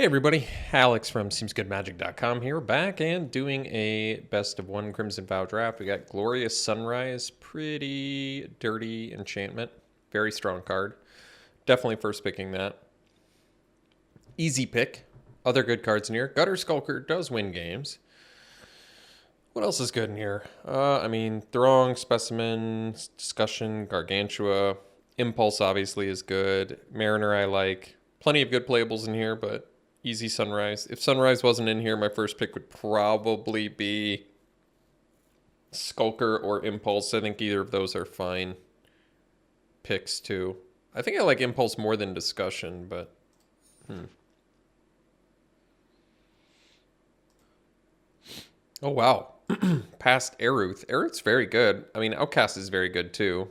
Hey everybody, Alex from SeemsGoodMagic.com here, back and doing a best of one Crimson Vow draft. We got Glorious Sunrise, pretty dirty enchantment, very strong card. Definitely first picking that. Easy pick. Other good cards in here. Gutter Skulker does win games. What else is good in here? Throng, Specimen, Discussion, Gargantua. Impulse obviously is good. Mariner I like. Plenty of good playables in here, but easy Sunrise. If Sunrise wasn't in here, my first pick would probably be Skulker or Impulse. I think either of those are fine picks too. I think I like Impulse more than Discussion, but Oh wow. Past Eruth. Eruth's very good. I mean, Outcast is very good too.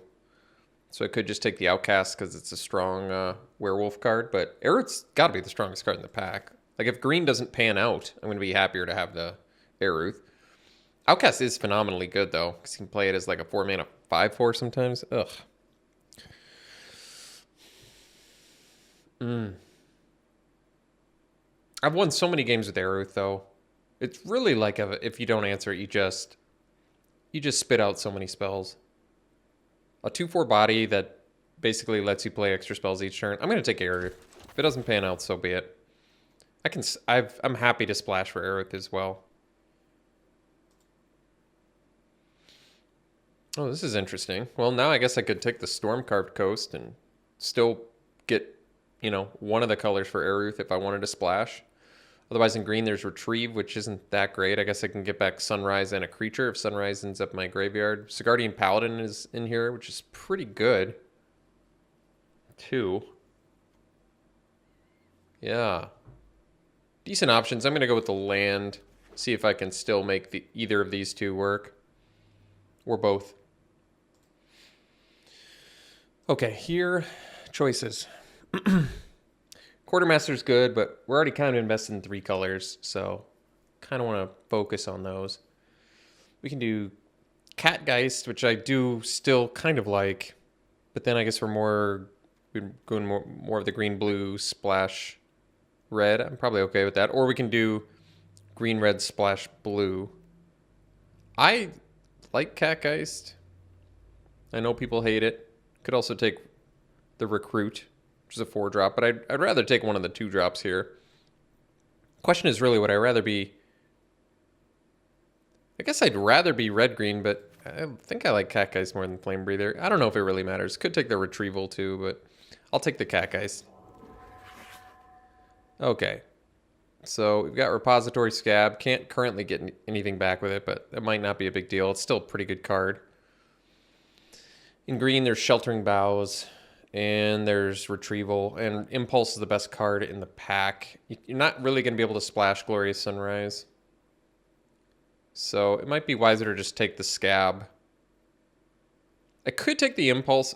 So I could just take the Outcast because it's a strong werewolf card, but Eruth's got to be the strongest card in the pack. Like, if green doesn't pan out, I'm going to be happier to have the Eruth. Outcast is phenomenally good, though, because you can play it as like a 4-mana 5/4 sometimes. Ugh. I've won so many games with Eruth, though. It's really like if you don't answer it, you just spit out so many spells. A 2/4 body that basically lets you play extra spells each turn. I'm going to take Eruth. If it doesn't pan out, so be it. I'm happy to splash for Eruth as well. Oh, this is interesting. Well, now I guess I could take the Storm-Carved Coast and still get, one of the colors for Eruth if I wanted to splash. Otherwise, in green, there's Retrieve, which isn't that great. I guess I can get back Sunrise and a creature if Sunrise ends up in my graveyard. Sigardian Paladin is in here, which is pretty good, too. Yeah. Decent options. I'm going to go with the land, see if I can still make either of these two work. Or both. Okay, here, choices. Quartermaster's good, but we're already kind of invested in 3 colors, so kind of want to focus on those. We can do Catgeist, which I do still kind of like, but then I guess we're going more of the green-blue splash red. I'm probably okay with that. Or we can do green-red splash blue. I like Catgeist. I know people hate it. Could also take the Recruit, which is a 4-drop, but I'd rather take one of the 2-drops here. Question is really, would I rather be... I guess I'd rather be red-green, but I think I like Catgeist more than Flame Breather. I don't know if it really matters. Could take the Retrieval too, but I'll take the Catgeist. Okay. So we've got Repository Scab. Can't currently get anything back with it, but that might not be a big deal. It's still a pretty good card. In green, there's Sheltering Boughs. And there's Retrieval, and Impulse is the best card in the pack. You're not really going to be able to splash Glorious Sunrise. So it might be wiser to just take the Scab. I could take the Impulse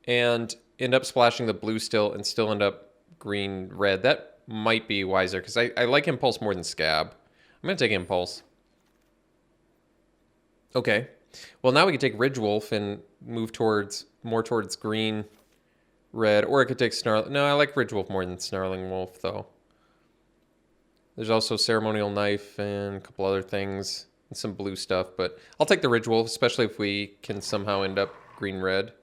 and end up splashing the blue still and still end up green-red. That might be wiser, because I like Impulse more than Scab. I'm going to take Impulse. Okay. Well, now we can take Ridgewolf and move more towards green... red, or I could take Snarling. No, I like Ridgewolf more than Snarling Wolf, though. There's also Ceremonial Knife and a couple other things and some blue stuff, but I'll take the Ridgewolf, especially if we can somehow end up green-red.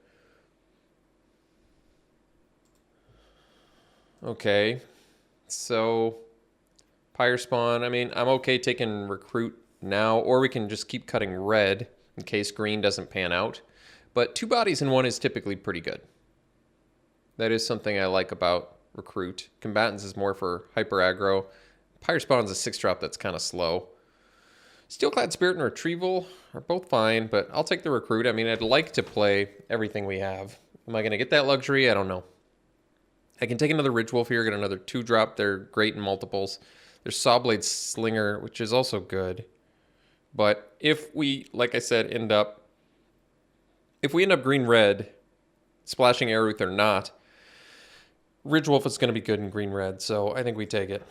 Okay, so Pyre Spawn. I mean, I'm okay taking Recruit now, or we can just keep cutting red in case green doesn't pan out. But 2 bodies in 1 is typically pretty good. That is something I like about Recruit. Combatants is more for hyper aggro. Pyre Spawn's a 6-drop that's kind of slow. Steelclad Spirit and Retrieval are both fine, but I'll take the Recruit. I mean, I'd like to play everything we have. Am I going to get that luxury? I don't know. I can take another Ridgewolf here, get another 2-drop. They're great in multiples. There's Sawblade Slinger, which is also good. But if we, like I said, end up green-red, splashing Eruth or not, Ridgewolf is going to be good in green-red, so I think we take it.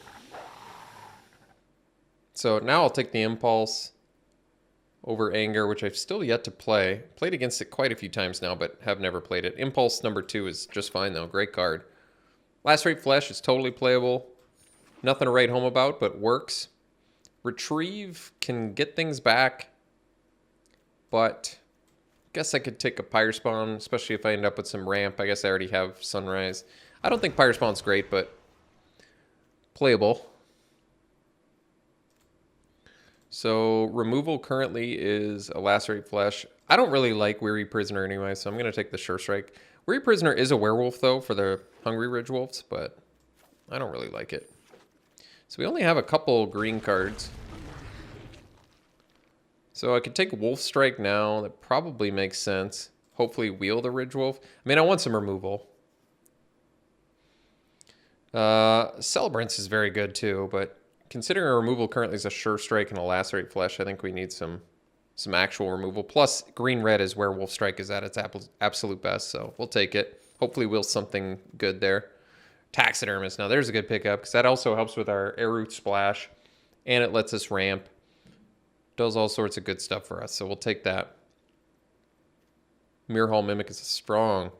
So now I'll take the Impulse over Anger, which I've still yet to play. Played against it quite a few times now, but have never played it. Impulse number 2 is just fine, though. Great card. Lacerate Flesh is totally playable. Nothing to write home about, but works. Retrieve can get things back, but I guess I could take a Pyre Spawn, especially if I end up with some ramp. I guess I already have Sunrise. I don't think Pyre Spawn's great, but playable. So removal currently is a Lacerate Flesh. I don't really like Weary Prisoner anyway, so I'm going to take the Sure Strike. Weary Prisoner is a werewolf, though, for the Hungry Ridge Wolves, but I don't really like it. So we only have a couple green cards. So I could take Wolf Strike now. That probably makes sense. Hopefully wheel the Ridge Wolf. I mean, I want some removal. Celebrance is very good too, but considering our removal currently is a Sure Strike and a Lacerate Flesh, I think we need some actual removal. Plus, green-red is where Wolf Strike is at its absolute best, so we'll take it. Hopefully wheel something good there. Taxidermist. Now, there's a good pickup, because that also helps with our Air Splash, and it lets us ramp. Does all sorts of good stuff for us, so we'll take that. Mirror Hall Mimic is a strong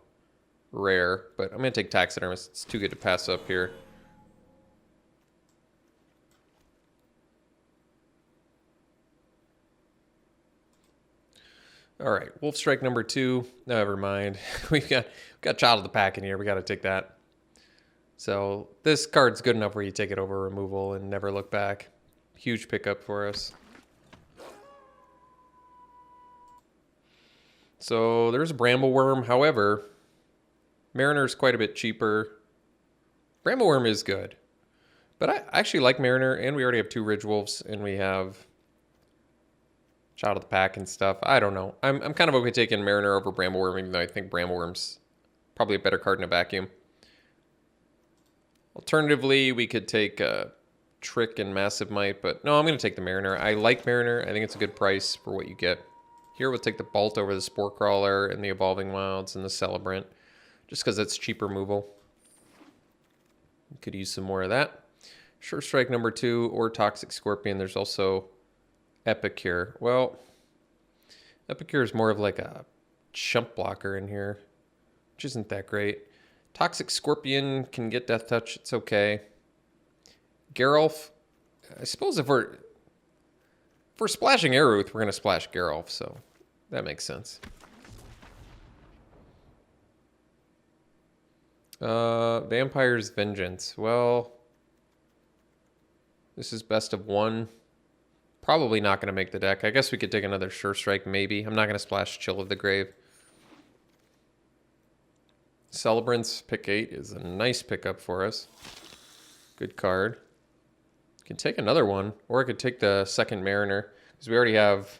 rare, but I'm going to take Taxidermist. It's too good to pass up here. All right, Wolf Strike number 2. Never mind. We've got Child of the Pack in here. We got to take that. So this card's good enough where you take it over removal and never look back. Huge pickup for us. So there's a Brambleworm. However, Mariner's quite a bit cheaper. Brambleworm is good. But I actually like Mariner, and we already have 2 Ridge Wolves, and we have Child of the Pack and stuff. I don't know. I'm kind of okay taking Mariner over Brambleworm, even though I think Brambleworm's probably a better card in a vacuum. Alternatively, we could take Trick and Massive Might, but no, I'm going to take the Mariner. I like Mariner. I think it's a good price for what you get. Here we'll take the Bolt over the Spore Crawler and the Evolving Wilds and the Celebrant, just because it's cheap removal. We could use some more of that. Sure Strike number 2 or Toxic Scorpion. There's also Epicure. Well, Epicure is more of like a chump blocker in here, which isn't that great. Toxic Scorpion can get Death Touch. It's okay. Geralf, I suppose if we're splashing Aeruth, we're going to splash Geralf, so that makes sense. Vampire's Vengeance. Well, this is best of 1. Probably not going to make the deck. I guess we could take another Sure Strike, maybe. I'm not going to splash Chill of the Grave. Celebrant's pick 8 is a nice pickup for us. Good card. Can take another one, or I could take the second Mariner, because we already have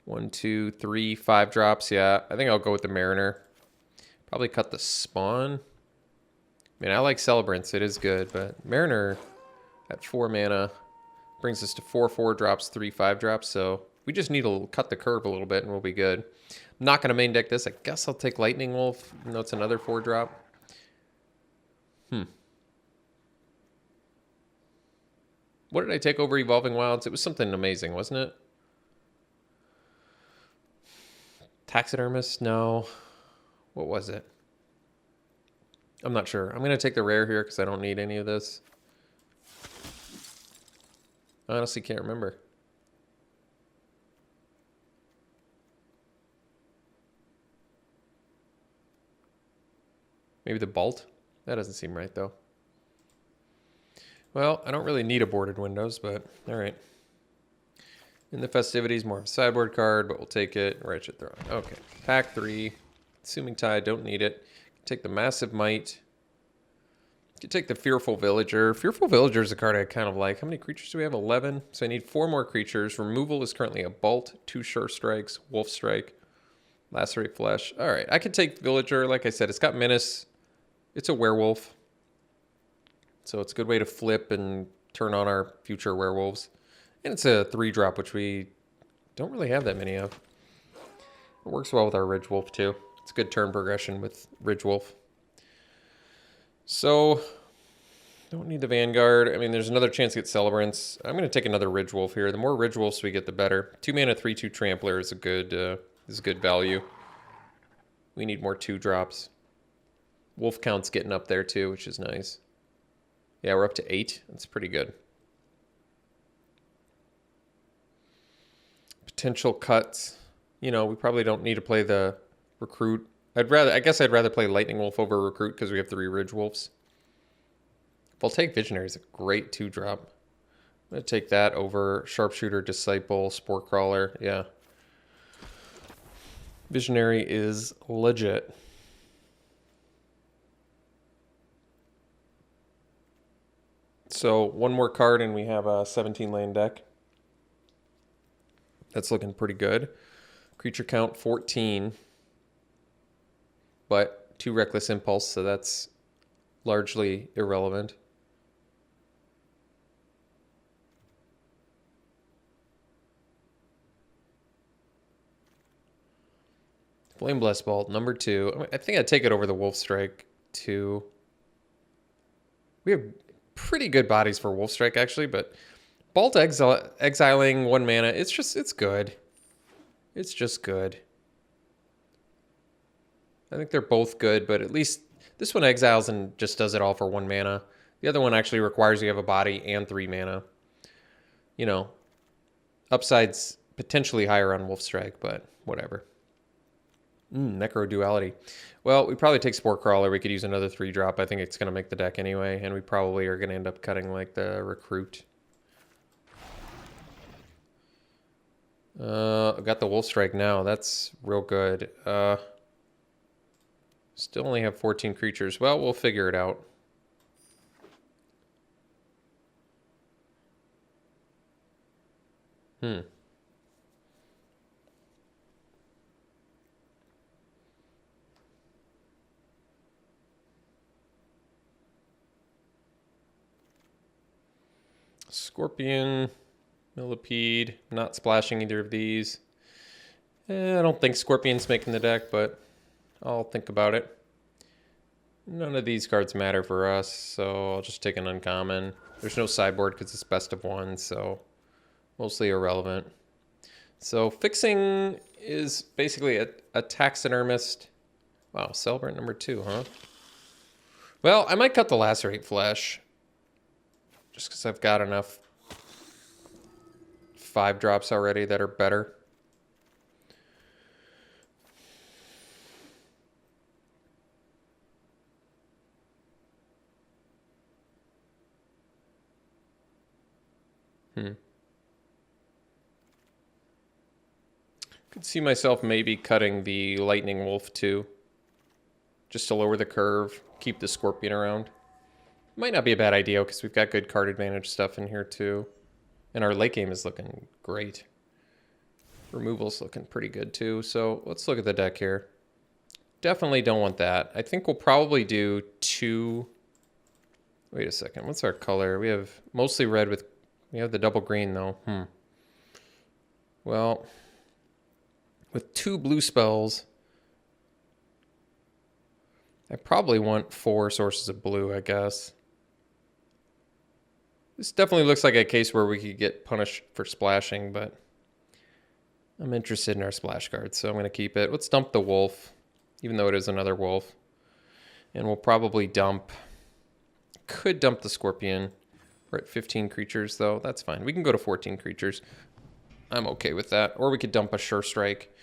1, 2, 3, 5 drops. Yeah, I think I'll go with the Mariner. Probably cut the Spawn. I mean, I like Celebrants. It is good, but Mariner at 4 mana brings us to 4 4 drops, 3 5 drops, so we just need to cut the curve a little bit and we'll be good. I'm not going to main deck this. I guess I'll take Lightning Wolf, even though it's another 4 drop. What did I take over Evolving Wilds? It was something amazing, wasn't it? Taxidermist? No. What was it? I'm not sure. I'm going to take the rare here because I don't need any of this. I honestly can't remember. Maybe the Bolt? That doesn't seem right, though. Well, I don't really need a boarded Windows, but all right. In the Festivities, more of a sideboard card, but we'll take it. Wretched Throne. Okay. Pack 3. Assuming Tide, don't need it. Take the Massive Might. You take the Fearful Villager. Fearful Villager is a card I kind of like. How many creatures do we have? 11. So I need 4 more creatures. Removal is currently a Bolt, 2 Sure Strikes, Wolf Strike, Lacerate Flesh. All right. I could take Villager. Like I said, it's got Menace. It's a werewolf. So it's a good way to flip and turn on our future werewolves. And it's a 3-drop, which we don't really have that many of. It works well with our Ridge Wolf, too. It's a good turn progression with Ridge Wolf. So, don't need the Vanguard. I mean, there's another chance to get Celebrants. I'm going to take another Ridge Wolf here. The more Ridge Wolves we get, the better. 2 mana, 3/2 Trampler is a good value. We need more 2-drops. Wolf count's getting up there, too, which is nice. Yeah, we're up to 8. That's pretty good. Potential cuts. You know, we probably don't need to play the recruit. I guess I'd rather play Lightning Wolf over recruit because we have 3 Ridge Wolves. Voltaic Visionary is a great 2-drop. I'm going to take that over Sharpshooter, Disciple, Spore Crawler. Yeah. Visionary is legit. So 1 more card and we have a 17-land deck. That's looking pretty good. Creature count 14. But 2 Reckless Impulse, so that's largely irrelevant. Flame Blast Bolt, number 2. I think I'd take it over the Wolf Strike 2. We have pretty good bodies for Wolf Strike, actually, but Bolt exiling 1 mana, it's good. It's just good. I think they're both good, but at least this one exiles and just does it all for 1 mana. The other one actually requires you have a body and 3 mana. You know, upside's potentially higher on Wolf Strike, but whatever. Necro Duality. Well, we probably take Spore Crawler. We could use another 3-drop. I think it's going to make the deck anyway, and we probably are going to end up cutting like the recruit. I've got the Wolf Strike now. That's real good. Still only have 14 creatures. Well, we'll figure it out. Scorpion, Millipede, not splashing either of these. I don't think Scorpion's making the deck, but I'll think about it. None of these cards matter for us, so I'll just take an uncommon. There's no sideboard because it's best of 1, so mostly irrelevant. So fixing is basically a taxidermist. Wow, Celebrant number 2, huh? Well, I might cut the Lacerate Flesh. Just because I've got enough 5-drops already that are better. Could see myself maybe cutting the Lightning Wolf too. Just to lower the curve, keep the Scorpion around. Might not be a bad idea because we've got good card advantage stuff in here too. And our late game is looking great. Removal's looking pretty good too. So let's look at the deck here. Definitely don't want that. I think we'll probably do 2... Wait a second. What's our color? We have mostly red with... We have the double green though. Well, with 2 blue spells, I probably want 4 sources of blue, I guess. This definitely looks like a case where we could get punished for splashing, but I'm interested in our splash cards, so I'm going to keep it. Let's dump the wolf, even though it is another wolf. And we'll probably dump... Could dump the scorpion. We're at 15 creatures, though. That's fine. We can go to 14 creatures. I'm okay with that. Or we could dump a Sure Strike.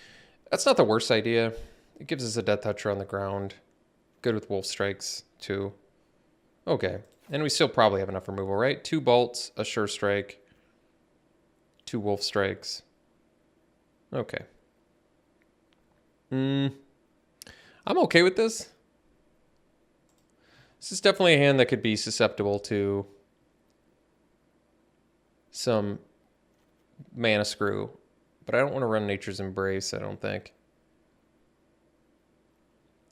That's not the worst idea. It gives us a Death Toucher on the ground. Good with Wolf Strikes, too. Okay. And we still probably have enough removal, right? 2 bolts, a Sure Strike, 2 Wolf Strikes. Okay. I'm okay with this. This is definitely a hand that could be susceptible to some mana screw. But I don't want to run Nature's Embrace, I don't think.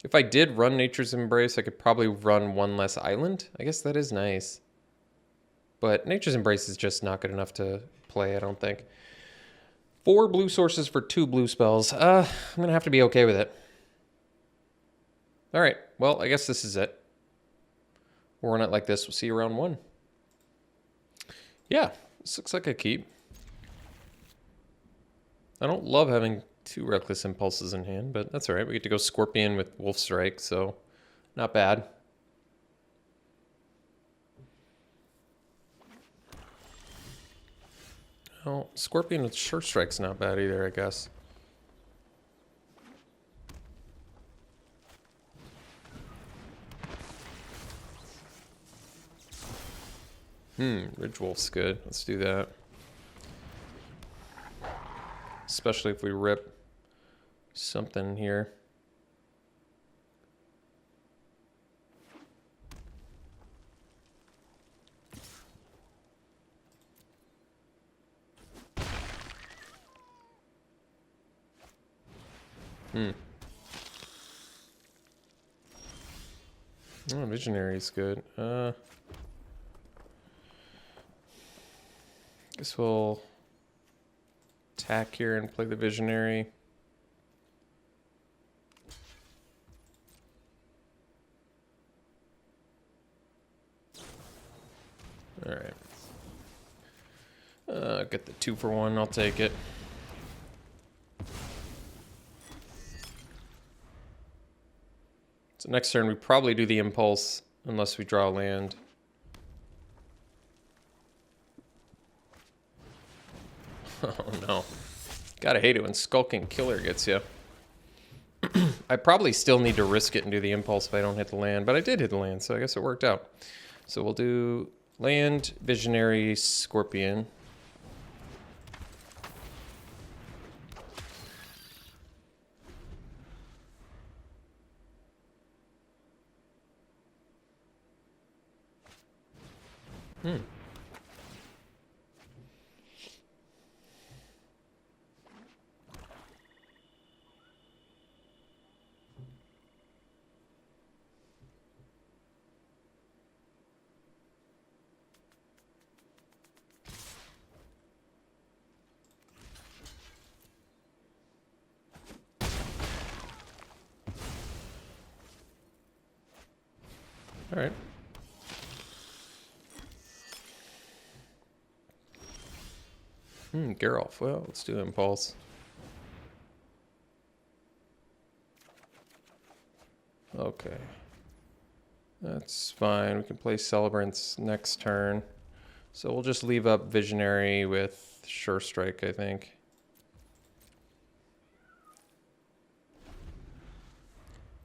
If I did run Nature's Embrace, I could probably run 1 less island. I guess that is nice. But Nature's Embrace is just not good enough to play, I don't think. 4 blue sources for 2 blue spells. I'm going to have to be okay with it. All right. Well, I guess this is it. We'll run it like this. We'll see you round 1. Yeah, this looks like a keep. I don't love having 2 Reckless Impulses in hand, but that's all right. We get to go Scorpion with Wolf Strike, so not bad. Oh, Scorpion with Sure Strike's not bad either, I guess. Ridgewolf's good. Let's do that. Especially if we rip something here. Oh, Visionary's good. Guess we'll attack here and play the Visionary. All right. Get the 2-for-1. I'll take it. So next turn we probably do the Impulse unless we draw land. Oh no. Gotta hate it when Skulking Killer gets you. I probably still need to risk it and do the Impulse if I don't hit the land, but I did hit the land, so I guess it worked out. So we'll do land, Visionary, Scorpion. All right. Geralt. Well, let's do Impulse. Okay. That's fine. We can play Celebrants next turn. So we'll just leave up Visionary with Sure Strike, I think.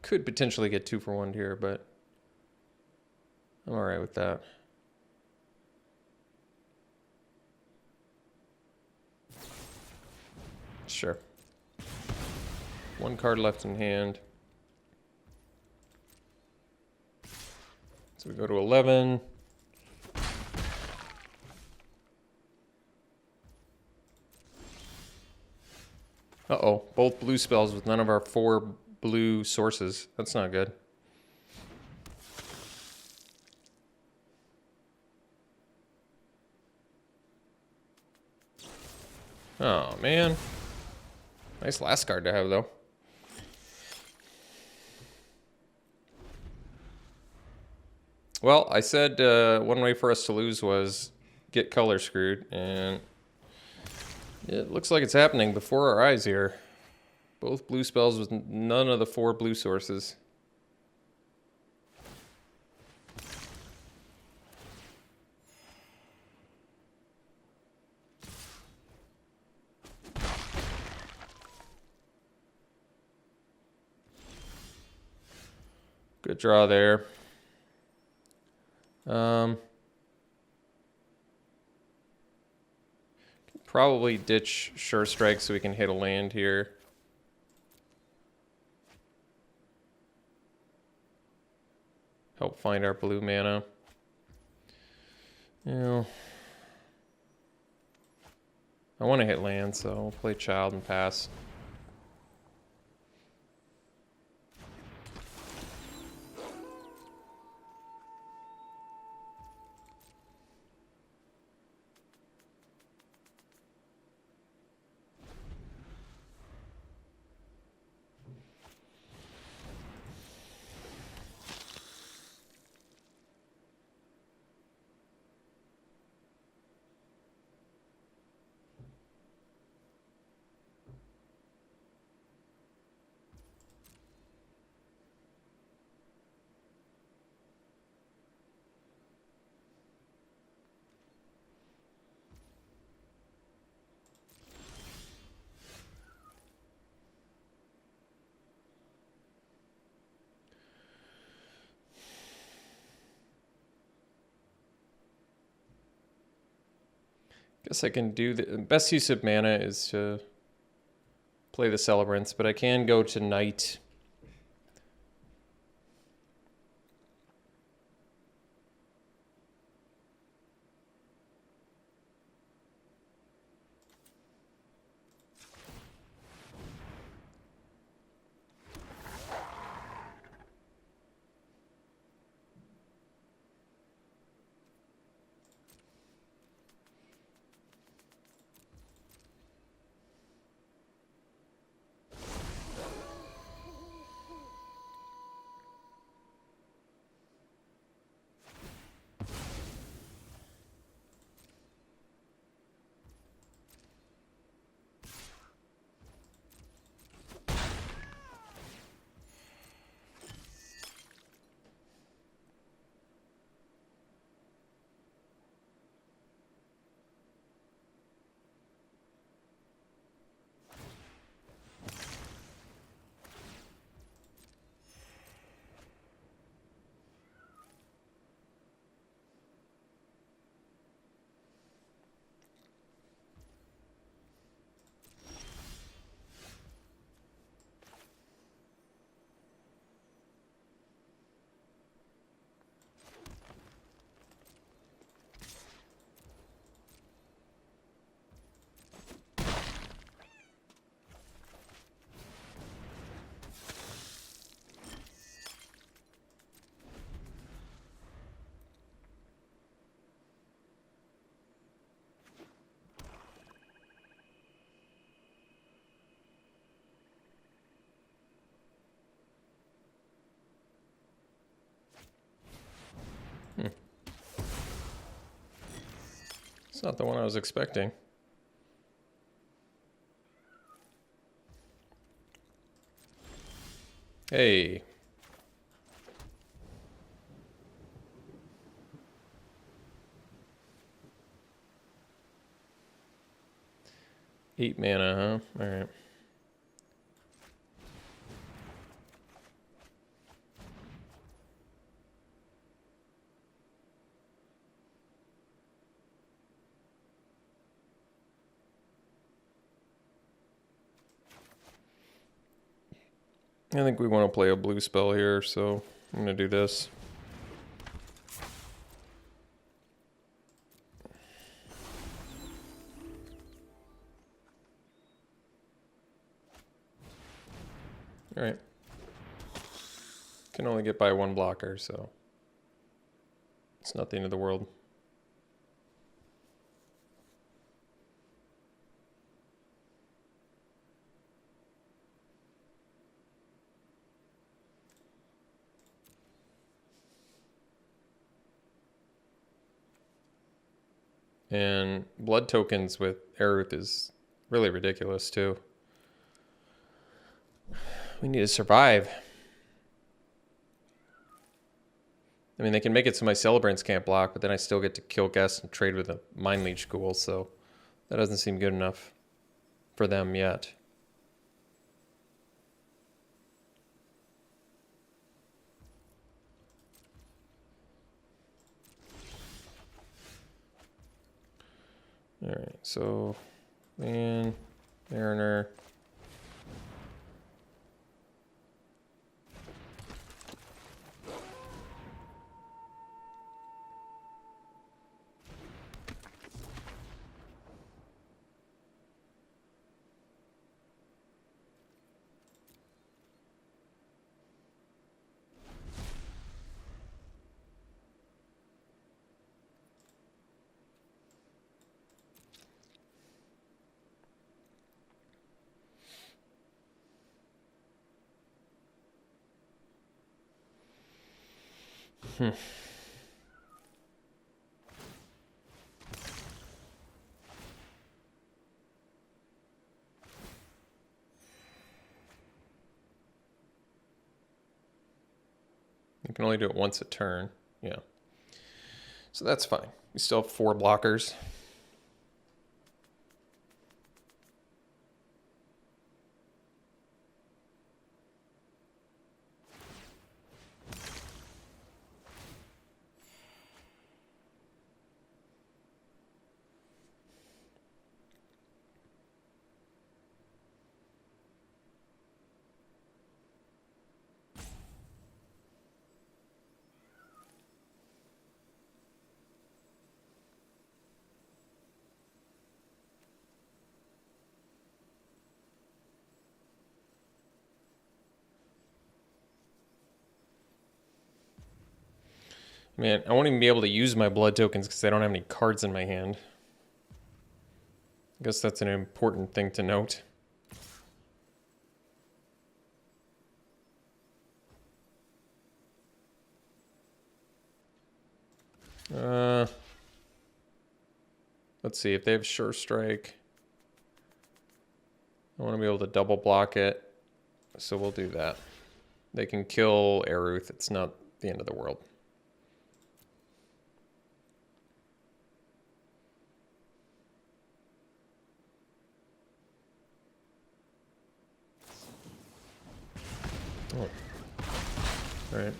Could potentially get 2-for-1 here, but I'm alright with that. Sure. One card left in hand. So we go to 11. Uh-oh. Both blue spells with none of our 4 blue sources. That's not good. Oh, man. Nice last card to have, though. Well, I said one way for us to lose was get color screwed, and it looks like it's happening before our eyes here. Both blue spells with none of the 4 blue sources. Good draw there. Probably ditch Sure Strike so we can hit a land here. Help find our blue mana. You know, I want to hit land, so I'll play Child and pass. Guess I can do the best use of mana is to play the Celebrants, but I can go to Knight. It's not the one I was expecting. Hey. Eight mana, huh? All right. I think we want to play a blue spell here, so I'm going to do this. All right. Can only get by one blocker, so it's not the end of the world. And blood tokens with Aerith is really ridiculous too. We need to survive. I mean, they can make it so my Celebrants can't block, but then I still get to kill guests and trade with a Mind Leech Ghoul, so that doesn't seem good enough for them yet. All right, so Mariner. You can only do it once a turn. Yeah. So that's fine. We still have 4 blockers. Man, I won't even be able to use my blood tokens because I don't have any cards in my hand. I guess that's an important thing to note. Let's see if they have Sure Strike. I want to be able to double block it, so we'll do that. They can kill Aruth. It's not the end of the world. Oh. All right.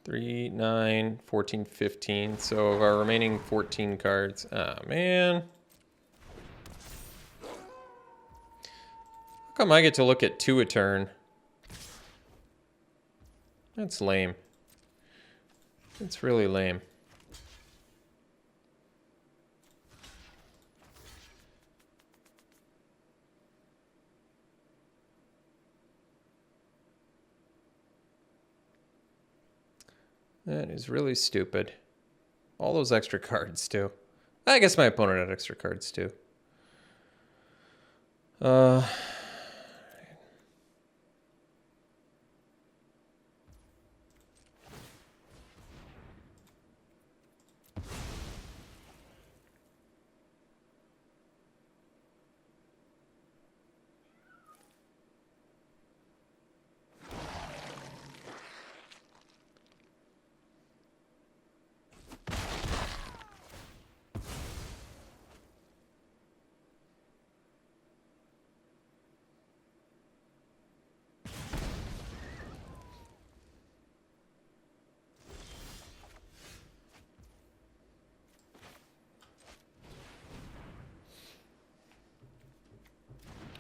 Three, 9, 14, 15. So of our remaining 14 cards, man. How come I get to look at 2 a turn? That's lame. It's really lame. That is really stupid. All those extra cards, too. I guess my opponent had extra cards, too.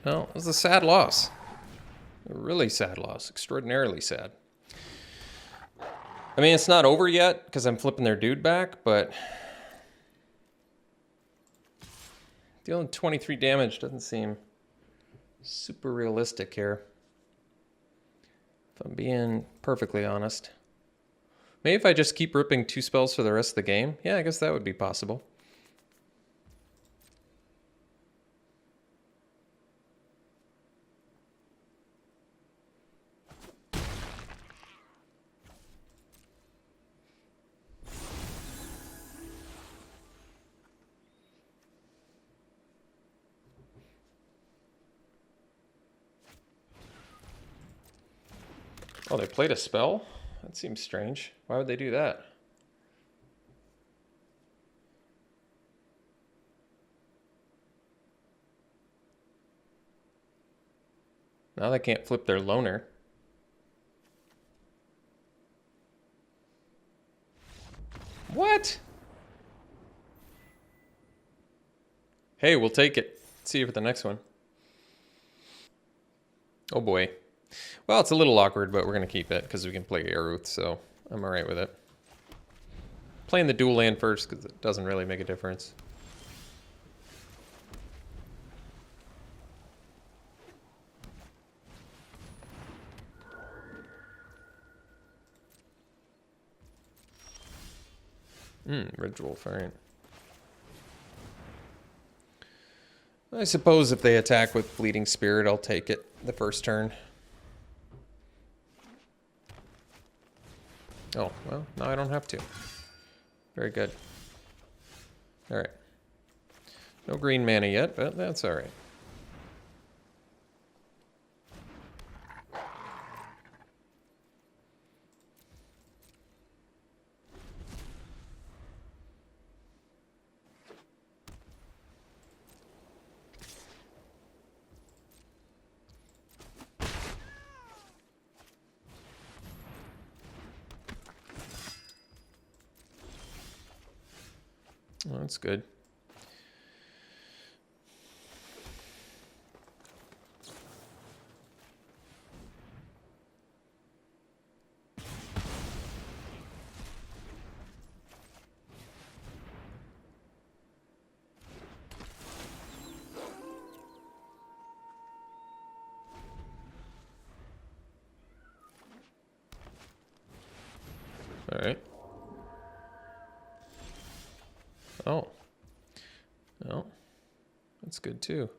Well, it was a sad loss. A really sad loss. Extraordinarily sad. I mean, it's not over yet because I'm flipping their dude back, but dealing 23 damage doesn't seem super realistic here. If I'm being perfectly honest. Maybe if I just keep ripping 2 spells for the rest of the game. Yeah, I guess that would be possible. Oh, they played a spell? That seems strange. Why would they do that? Now they can't flip their loner. What? Hey, we'll take it. See you for the next one. Oh boy. Well, it's a little awkward, but we're going to keep it because we can play Aruth, so I'm alright with it. Playing the dual land first because it doesn't really make a difference. Red Wolf, alright. I suppose if they attack with Bleeding Spirit, I'll take it the first turn. Oh, well, now I don't have to. Very good. Alright. No green mana yet, but that's alright. Oh, that's good. Alright. Oh. Oh. That's good too.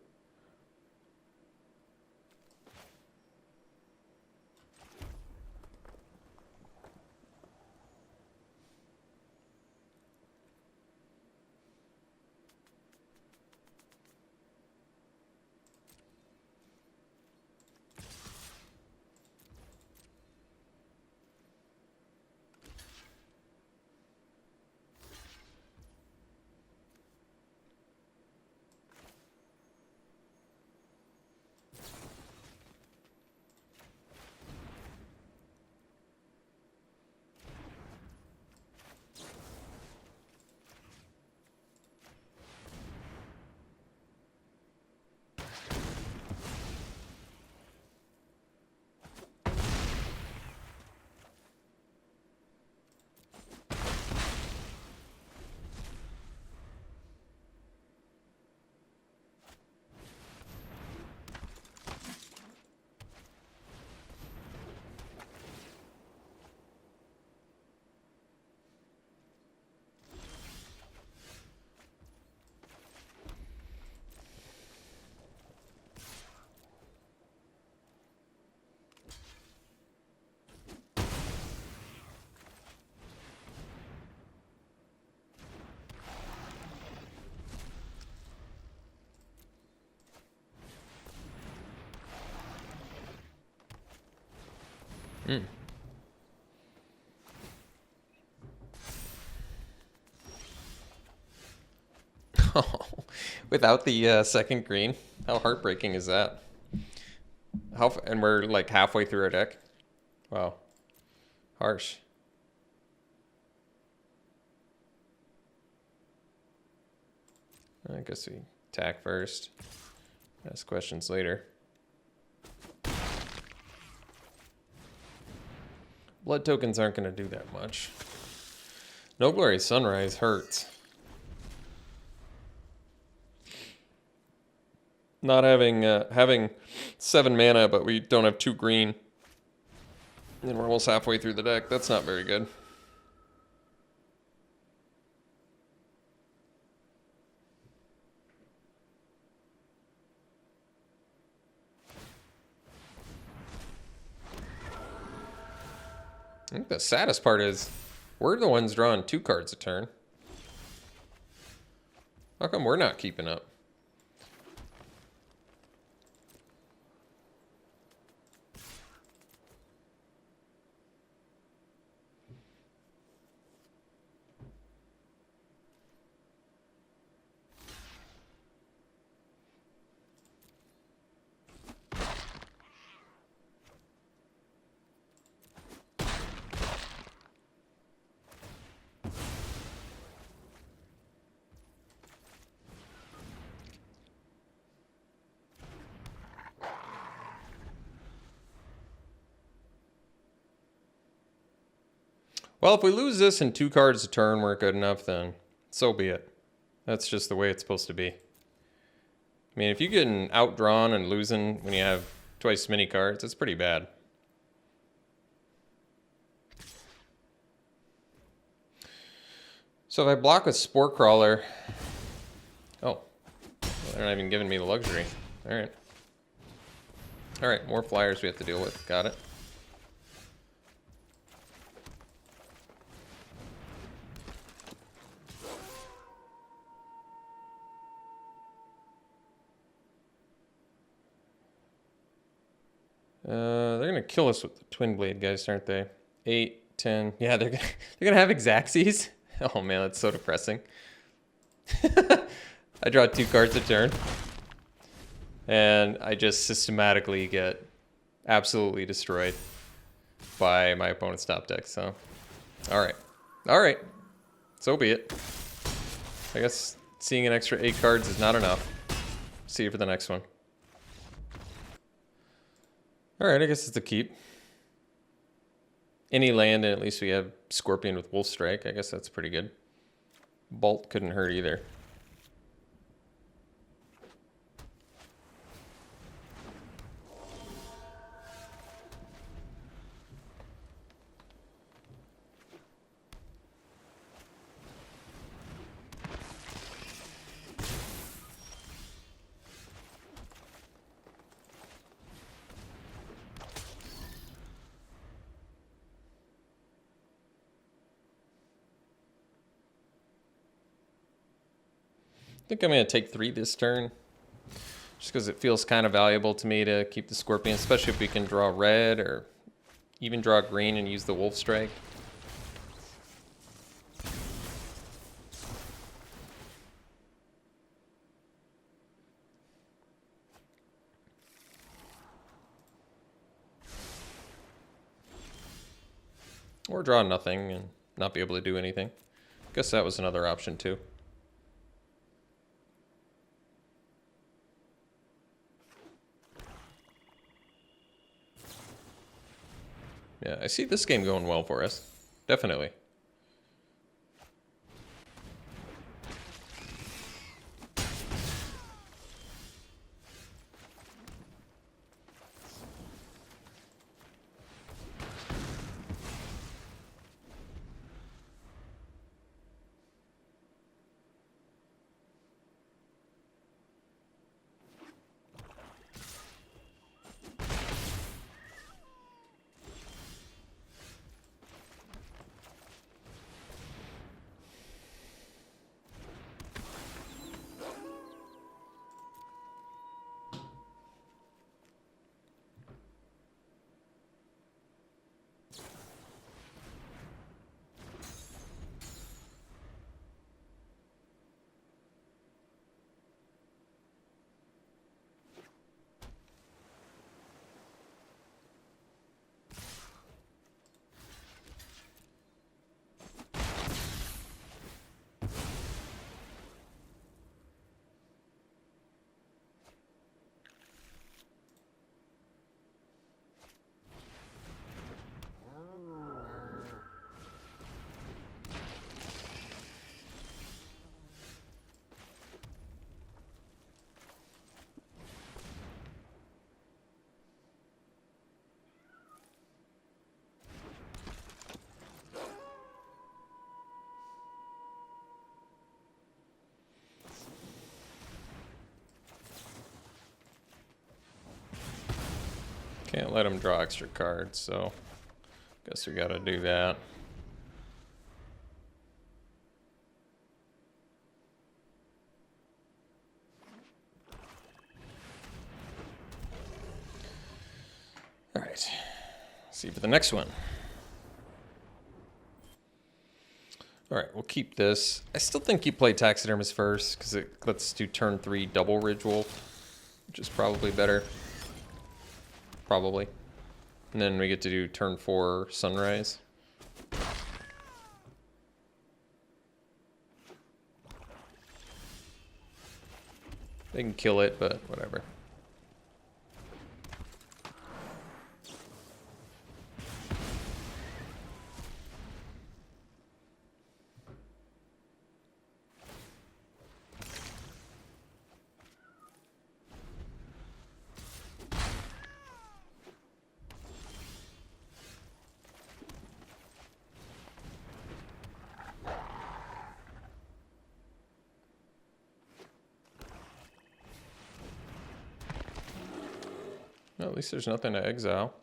Hmm. Without the second green? How heartbreaking is that? And we're like halfway through our deck? Wow. Harsh. I guess we attack first. Ask questions later. Blood tokens aren't going to do that much. No Glory Sunrise hurts. Not having having 7 mana, but we don't have 2 green. And we're almost halfway through the deck. That's not very good. I think the saddest part is we're the ones drawing 2 cards a turn. How come we're not keeping up? Well, if we lose this and 2 cards a turn weren't good enough, then so be it. That's just the way it's supposed to be. I mean, if you're getting outdrawn and losing when you have twice as many cards, it's pretty bad. So if I block with Spore Crawler... Oh. They're not even giving me the luxury. Alright. Alright, more flyers we have to deal with. Got it. They're gonna kill us with the Twin Blade guys, aren't they? 8, 10. Yeah, they're gonna have Xaxes. Oh man, that's so depressing. I draw 2 cards a turn, and I just systematically get absolutely destroyed by my opponent's top deck. So, all right, so be it. I guess seeing an extra 8 cards is not enough. See you for the next one. Alright, I guess it's a keep. Any land, and at least we have Scorpion with Wolf Strike. I guess that's pretty good. Bolt couldn't hurt either. think I'm going to take 3 this turn. Just because it feels kind of valuable to me to keep the Scorpion, especially if we can draw red or even draw green and use the Wolf Strike. Or draw nothing and not be able to do anything. Guess that was another option too. Yeah, I see this game going well for us. Definitely. Can't let him draw extra cards, so guess we gotta do that. Alright, see for the next one. Alright, we'll keep this. I still think you play Taxidermist first, because it lets us do turn 3 double Ridge Wolf, which is probably better. Probably. And then we get to do turn 4 Sunrise. They can kill it, but whatever. Well, at least there's nothing to exile.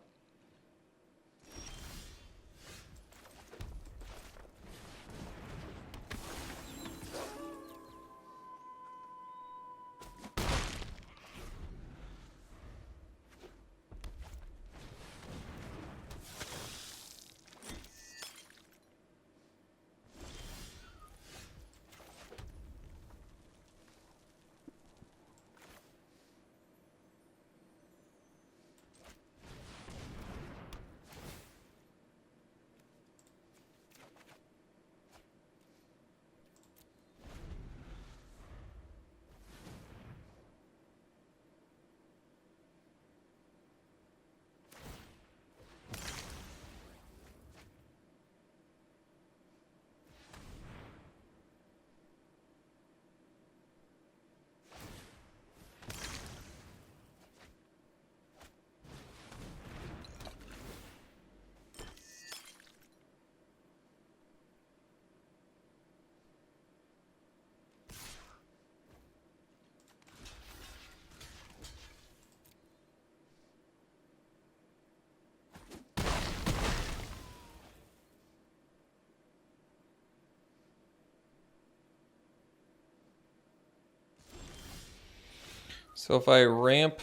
So if I ramp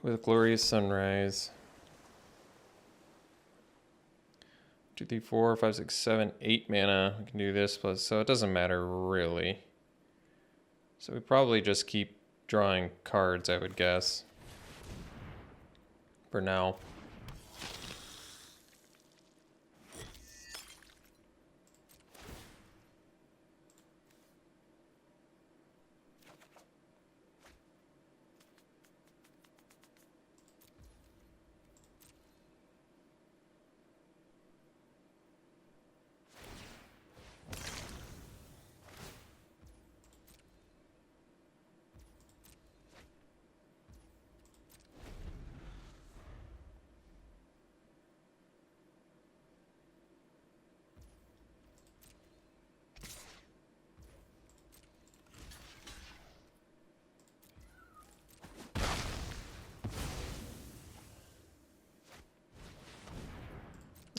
with Glorious Sunrise, 2, 3, 4, 5, 6, 7, 8 mana, we can do this plus, so it doesn't matter really. So we probably just keep drawing cards, I would guess, for now.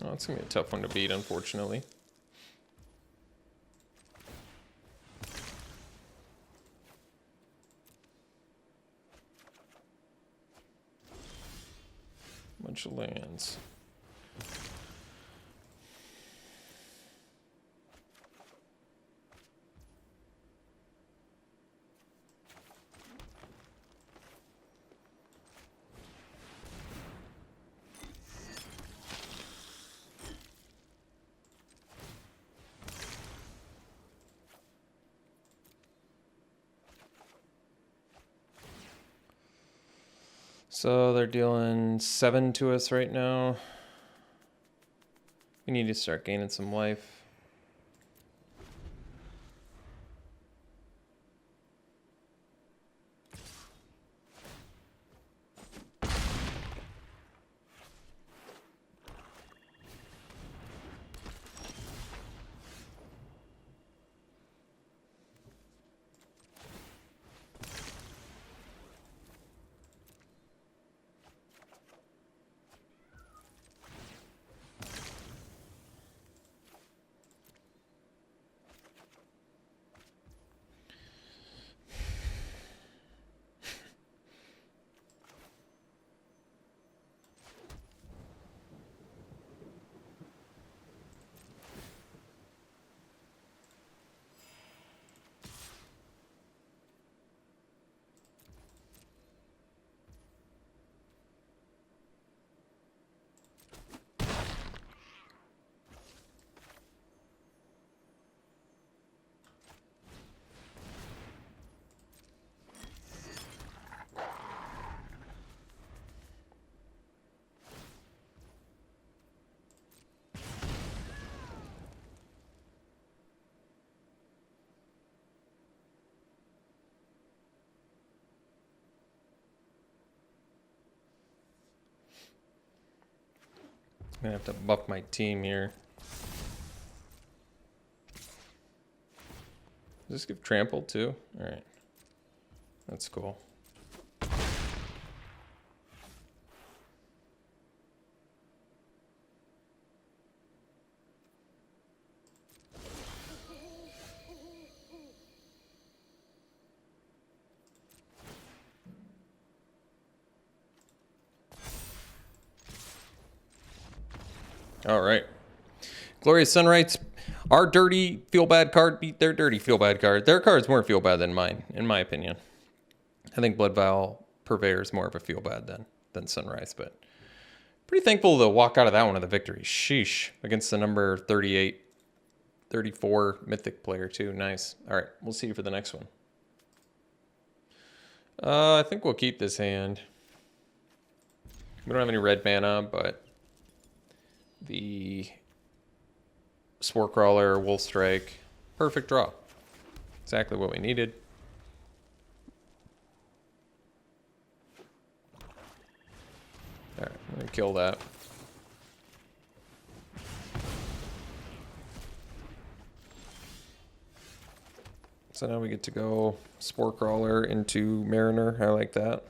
Oh, it's going to be a tough one to beat, unfortunately. Bunch of lands. So they're dealing 7 to us right now. We need to start gaining some life. I'm gonna have to buff my team here. Does this give trample too? Alright. That's cool. All right. Glorious Sunrise, our dirty feel bad card beat their dirty feel bad card. Their cards more feel bad than mine, in my opinion. I think Blood Vial Purveyor is more of a feel bad than Sunrise, but pretty thankful to walk out of that one with a victory. Sheesh. Against the number 38, 34 Mythic player too. Nice. All right, we'll see you for the next one. I think we'll keep this hand. We don't have any red mana, but the Spore Crawler, Wolf Strike, perfect draw. Exactly what we needed. Alright, I'm gonna kill that. So now we get to go Spore Crawler into Mariner. I like that.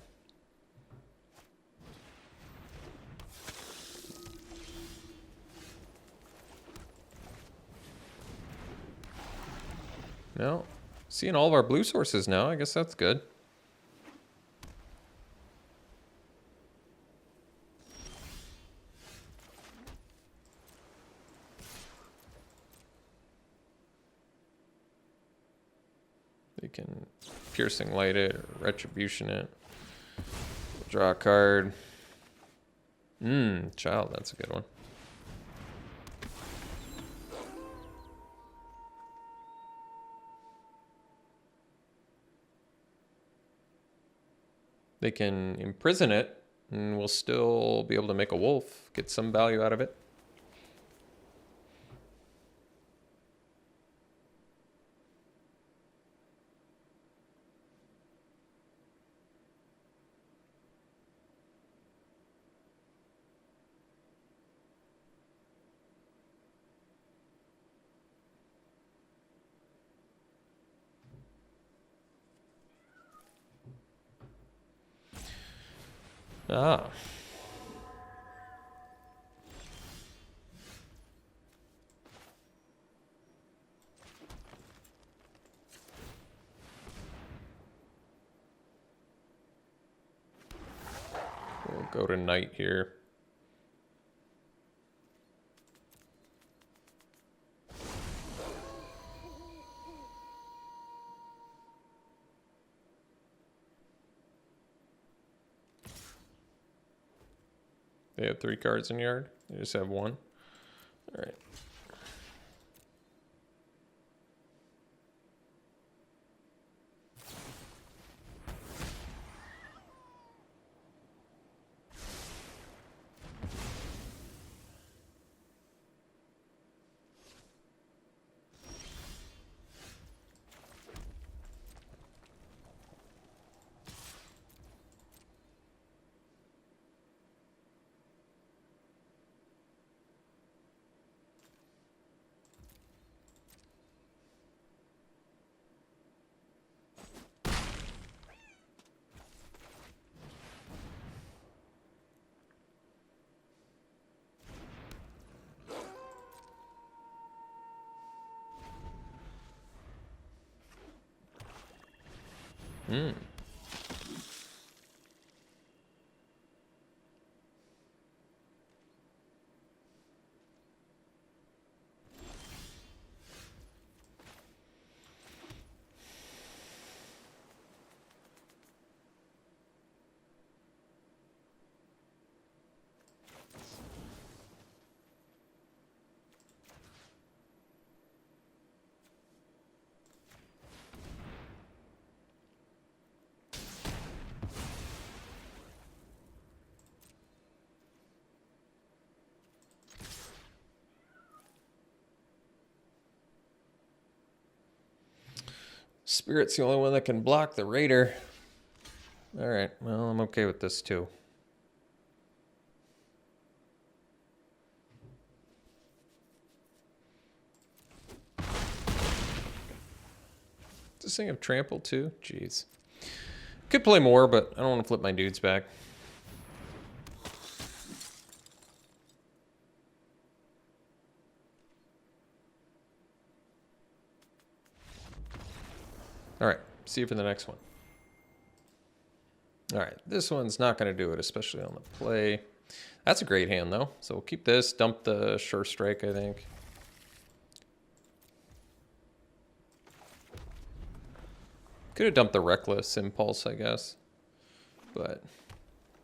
No, seeing all of our blue sources now. I guess that's good. They can Piercing Light it or Retribution it. Draw a card. Child, that's a good one. They can imprison it, and we'll still be able to make a wolf, get some value out of it. Ah. We'll go to Knight here. They have 3 cards in yard. They just have 1. All right. Hmm. Spirit's the only one that can block the Raider. All right, well, I'm okay with this too. Does this thing have trample too? Jeez. Could play more, but I don't want to flip my dudes back. All right, see you for the next one. All right, this one's not going to do it, especially on the play. That's a great hand, though. So we'll keep this, dump the Sure Strike, I think. Could have dumped the Reckless Impulse, I guess. But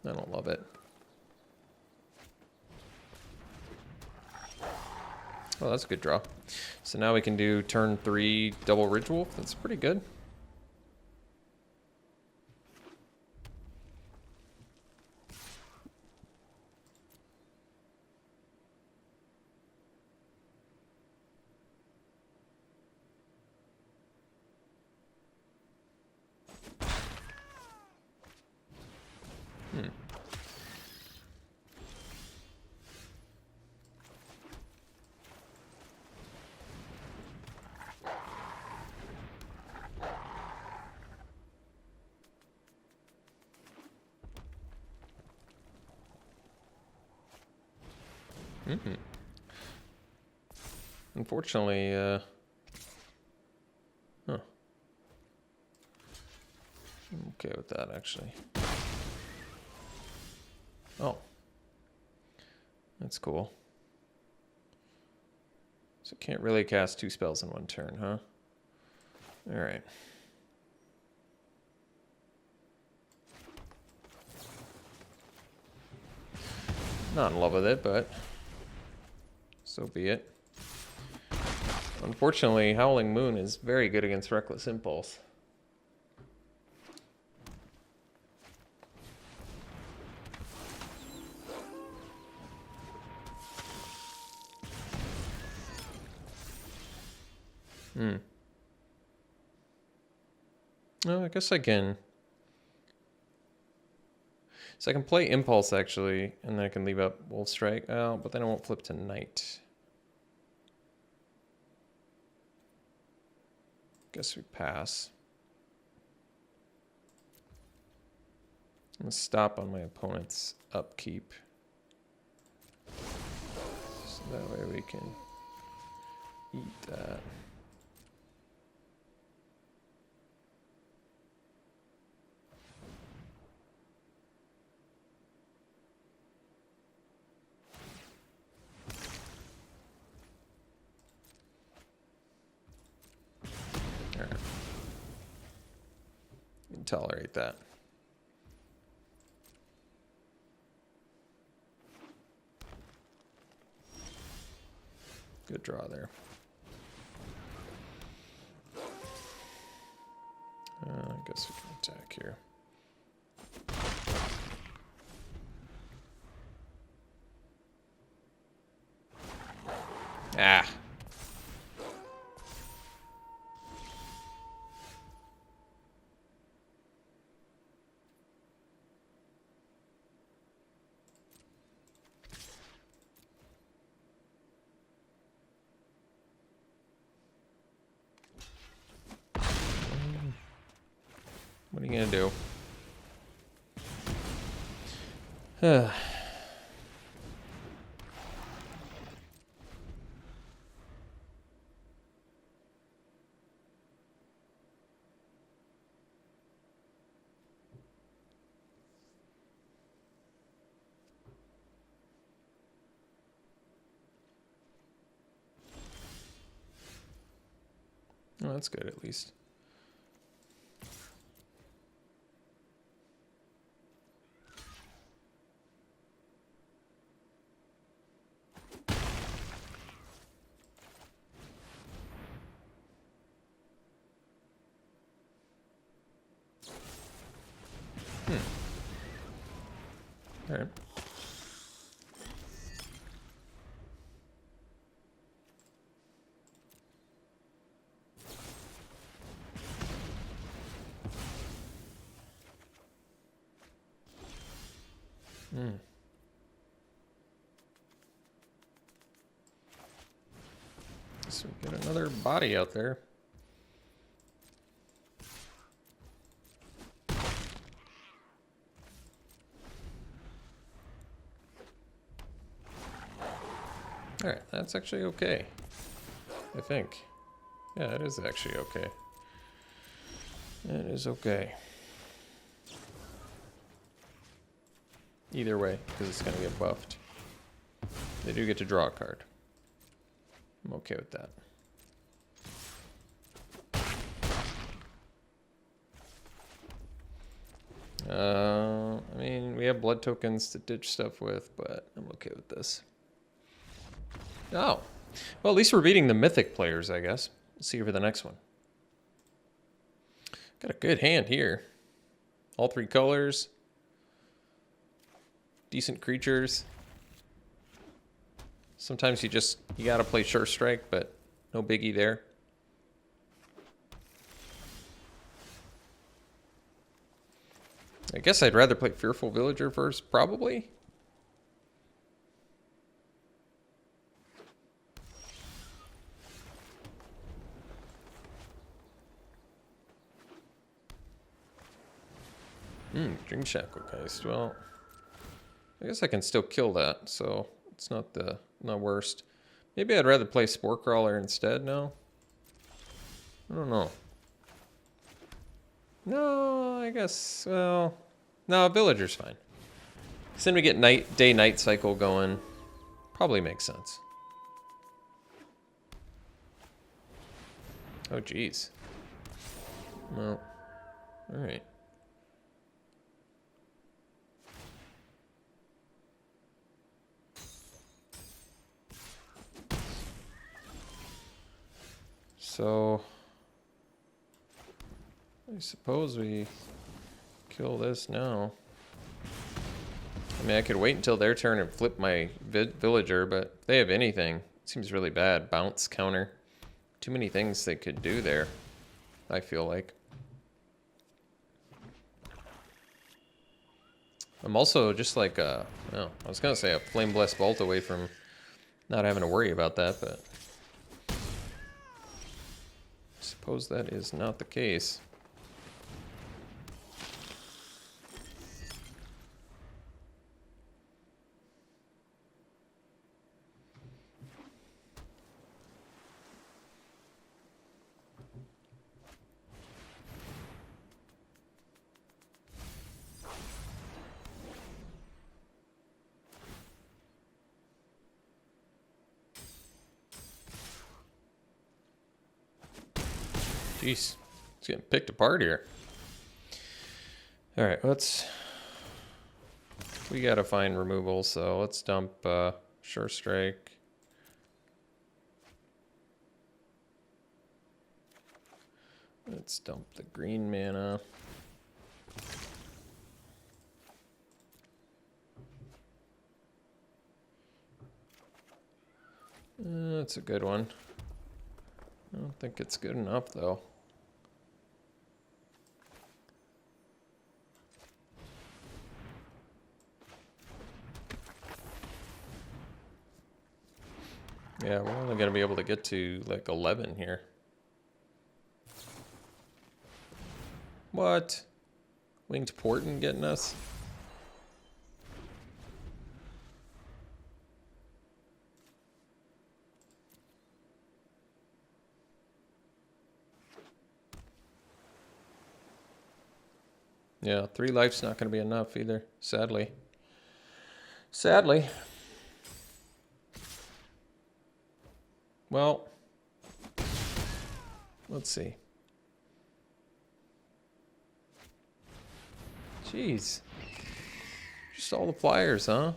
I don't love it. Oh, that's a good draw. So now we can do turn 3 double Ridge Wolf. That's pretty good. Unfortunately, huh. I'm okay with that, actually. Oh. That's cool. So can't really cast 2 spells in one turn, huh? All right. Not in love with it, but so be it. Unfortunately, Howling Moon is very good against Reckless Impulse. Oh, I guess I can. So I can play Impulse, actually, and then I can leave up Wolf Strike. Oh, but then I won't flip to Knight. Guess we pass. I'm going to stop on my opponent's upkeep. So that way we can eat that. All right. You can tolerate that. Good draw there. I guess we can attack here. Ah. What are you gonna do? Oh, that's good at least. All right. So we get another body out there. All right, that's actually okay, I think. Yeah, it is actually okay. It is okay. Either way, because it's going to get buffed. They do get to draw a card. I'm okay with that. I mean, we have blood tokens to ditch stuff with, but I'm okay with this. Oh. Well, at least we're beating the mythic players, I guess. Let's see you for the next one. Got a good hand here. All three colors. Decent creatures. Sometimes you gotta play Sure Strike, but no biggie there. I guess I'd rather play Fearful Villager first, probably. Dream Shackle Geist. Well, I guess I can still kill that, so it's not worst. Maybe I'd rather play Spore Crawler instead now. I don't know. No, I guess, well, no, Villager's fine. So then we get day-night cycle going. Probably makes sense. Oh, geez. Well, all right. So I suppose we kill this now. I mean, I could wait until their turn and flip my villager, but if they have anything, it seems really bad. Bounce, counter. Too many things they could do there, I feel like. I'm also just like, I was going to say a Flame Blessed Bolt away from not having to worry about that, but I suppose that is not the case. Jeez, it's getting picked apart here. All right, we gotta find removal, so let's dump Sure Strike. Let's dump the green mana. That's a good one. I don't think it's good enough, though. Yeah, we're only going to be able to get to, like, 11 here. What? Winged Portent getting us? Yeah, 3 life's not going to be enough either, sadly. Sadly. Well, let's see. Jeez. Just all the flyers, huh?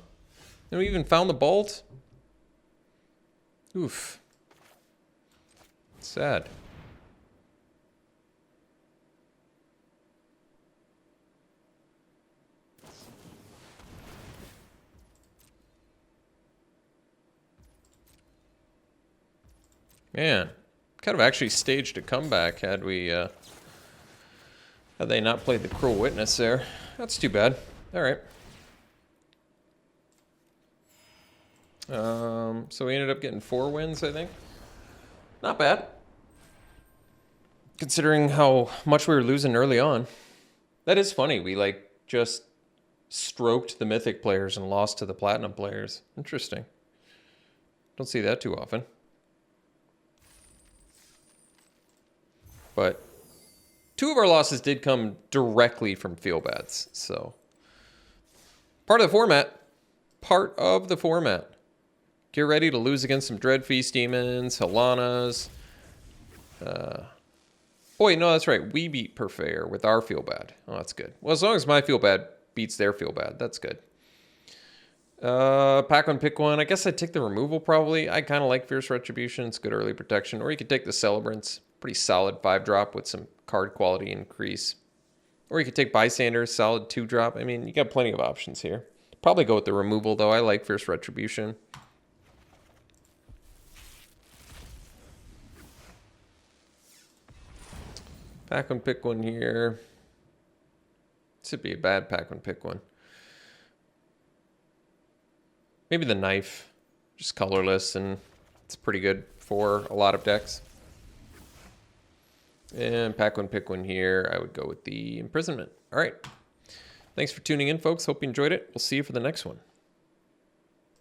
And we even found the bolt? Oof. Sad. Man, kind of actually staged a comeback had they not played the Cruel Witness there. That's too bad. All right. So we ended up getting 4 wins, I think. Not bad, considering how much we were losing early on. That is funny. We like just stroked the Mythic players and lost to the Platinum players. Interesting. Don't see that too often. But 2 of our losses did come directly from feel bads, so part of the format. Part of the format. Get ready to lose against some Dread Feast Demons, Halanas. Oh wait, no, that's right. We beat Purveyor with our feel bad. Oh, that's good. Well, as long as my feel bad beats their feel bad, that's good. Pack one, pick one. I guess I'd take the removal probably. I kind of like Fierce Retribution. It's good early protection. Or you could take the Celebrants. Pretty solid 5-drop with some card quality increase. Or you could take Bystanders, solid 2-drop. I mean, you got plenty of options here. Probably go with the removal, though. I like Fierce Retribution. Pack one, pick one here. This would be a bad pack one, pick one. Maybe the Knife. Just colorless, and it's pretty good for a lot of decks. And pack one, pick one here. I would go with the Imprisonment. All right. Thanks for tuning in, folks. Hope you enjoyed it. We'll see you for the next one.